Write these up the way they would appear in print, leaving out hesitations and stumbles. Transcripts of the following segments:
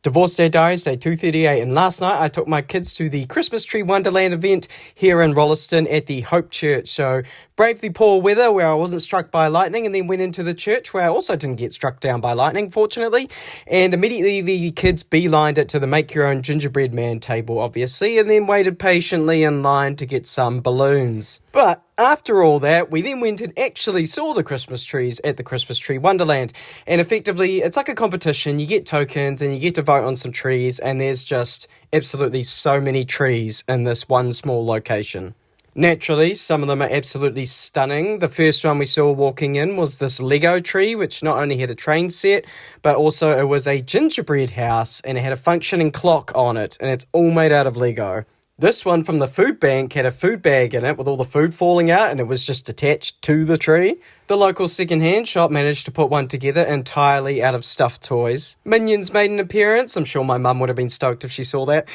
Divorce Day Diaries, day 238, and last night I took my kids to the Christmas Tree Wonderland event here in Rolleston at the Hope Church. So, braved the poor weather where I wasn't struck by lightning, and then went into the church where I also didn't get struck down by lightning, fortunately. And immediately the kids beelined it to the make your own gingerbread man table, obviously, and then waited patiently in line to get some balloons. But after all that, we then went and actually saw the Christmas trees at the Christmas Tree Wonderland. And effectively, it's like a competition. You get tokens and you get to vote on some trees, and there's just absolutely so many trees in this one small location. Naturally, some of them are absolutely stunning. The first one we saw walking in was this Lego tree, which not only had a train set, but also it was a gingerbread house, and it had a functioning clock on it, and it's all made out of Lego. This one from the food bank had a food bag in it with all the food falling out, and it was just attached to the tree. The local second-hand shop managed to put one together entirely out of stuffed toys. Minions made an appearance. I'm sure my mum would have been stoked if she saw that.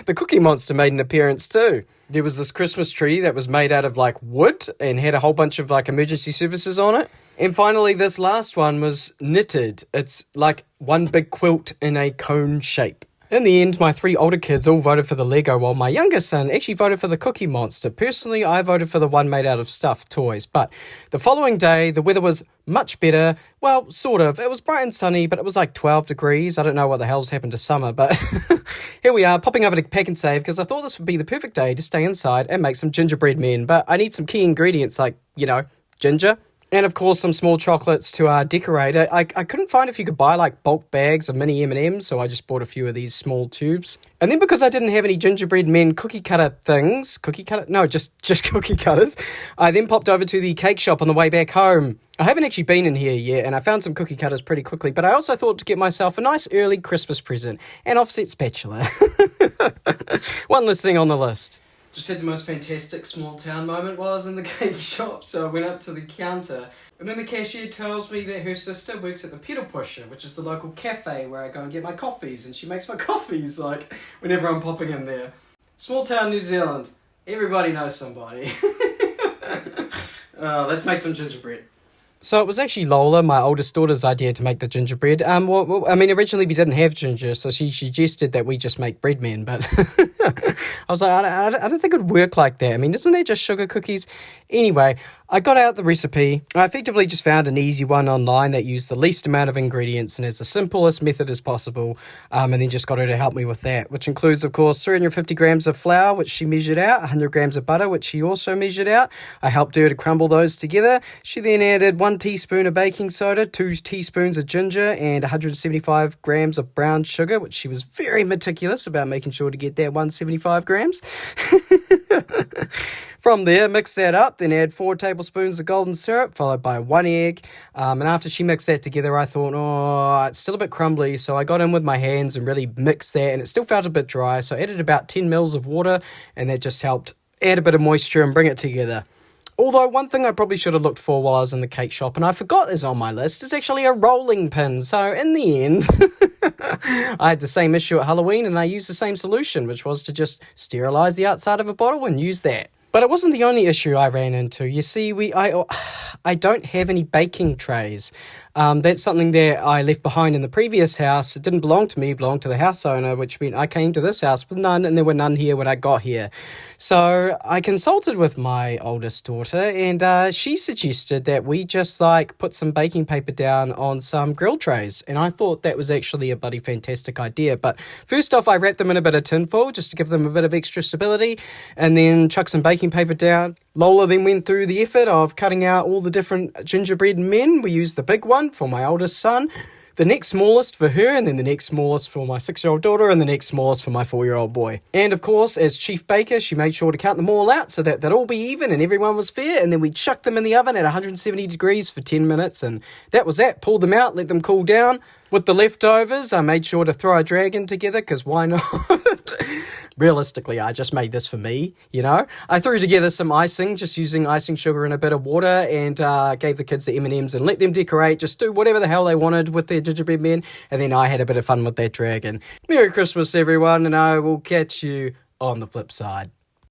The Cookie Monster made an appearance too. There was this Christmas tree that was made out of wood and had a whole bunch of emergency services on it. And finally, this last one was knitted. It's like one big quilt in a cone shape. In the end, my 3 older kids all voted for the Lego, while my younger son actually voted for the Cookie Monster. Personally, I voted for the one made out of stuffed toys. But the following day, the weather was much better. Well, sort of. It was bright and sunny, but it was 12 degrees. I don't know what the hell's happened to summer, but here we are, popping over to Pack and Save, because I thought this would be the perfect day to stay inside and make some gingerbread men. But I need some key ingredients like, ginger. And, of course, some small chocolates to decorate it. I couldn't find if you could buy, bulk bags of mini M&Ms, so I just bought a few of these small tubes. And then because I didn't have any gingerbread men cookie cutter things, just cookie cutters, I then popped over to the cake shop on the way back home. I haven't actually been in here yet, and I found some cookie cutters pretty quickly, but I also thought to get myself a nice early Christmas present, an offset spatula. One less thing on the list. Just had the most fantastic small town moment while I was in the cake shop. So I went up to the counter, and then the cashier tells me that her sister works at the Pedal Pusher, which is the local cafe where I go and get my coffees, and she makes my coffees whenever I'm popping in there. Small town New Zealand. Everybody knows somebody. Let's make some gingerbread. So it was actually Lola, my oldest daughter's idea to make the gingerbread. Originally we didn't have ginger, so she suggested that we just make bread men, but I was like, I don't think it would work like that. Isn't that just sugar cookies? Anyway, I got out the recipe. I effectively just found an easy one online that used the least amount of ingredients and has the simplest method as possible, and then just got her to help me with that, which includes, of course, 350 grams of flour, which she measured out, 100 grams of butter, which she also measured out. I helped her to crumble those together. She then added 1 teaspoon of baking soda, 2 teaspoons of ginger, and 175 grams of brown sugar, which she was very meticulous about making sure to get that 175 grams. From there, mix that up, then add 4 tablespoons of golden syrup, followed by 1 egg. And after she mixed that together, I thought, it's still a bit crumbly. So I got in with my hands and really mixed that, and it still felt a bit dry. So I added about 10 mils of water, and that just helped add a bit of moisture and bring it together. Although one thing I probably should have looked for while I was in the cake shop, and I forgot is on my list, is actually a rolling pin. So in the end, I had the same issue at Halloween, and I used the same solution, which was to just sterilize the outside of a bottle and use that. But it wasn't the only issue I ran into. You see, I don't have any baking trays. That's something that I left behind in the previous house. It didn't belong to me, it belonged to the house owner, which meant I came to this house with none, and there were none here when I got here. So I consulted with my oldest daughter, and she suggested that we just put some baking paper down on some grill trays. And I thought that was actually a bloody fantastic idea. But first off, I wrapped them in a bit of tinfoil just to give them a bit of extra stability, and then chuck some baking paper down. Lola then went through the effort of cutting out all the different gingerbread men. We used the big one for my oldest son, the next smallest for her, and then the next smallest for my 6-year-old daughter, and the next smallest for my 4-year-old boy. And of course, as chief baker, she made sure to count them all out so that they'd all be even and everyone was fair, and then we chucked them in the oven at 170 degrees for 10 minutes, and that was that. Pulled them out, let them cool down. With the leftovers, I made sure to throw a dragon together, because why not? Realistically, I just made this for me, I threw together some icing, just using icing sugar and a bit of water, and gave the kids the M&Ms and let them decorate, just do whatever the hell they wanted with their gingerbread men, and then I had a bit of fun with that dragon. Merry Christmas, everyone, and I will catch you on the flip side.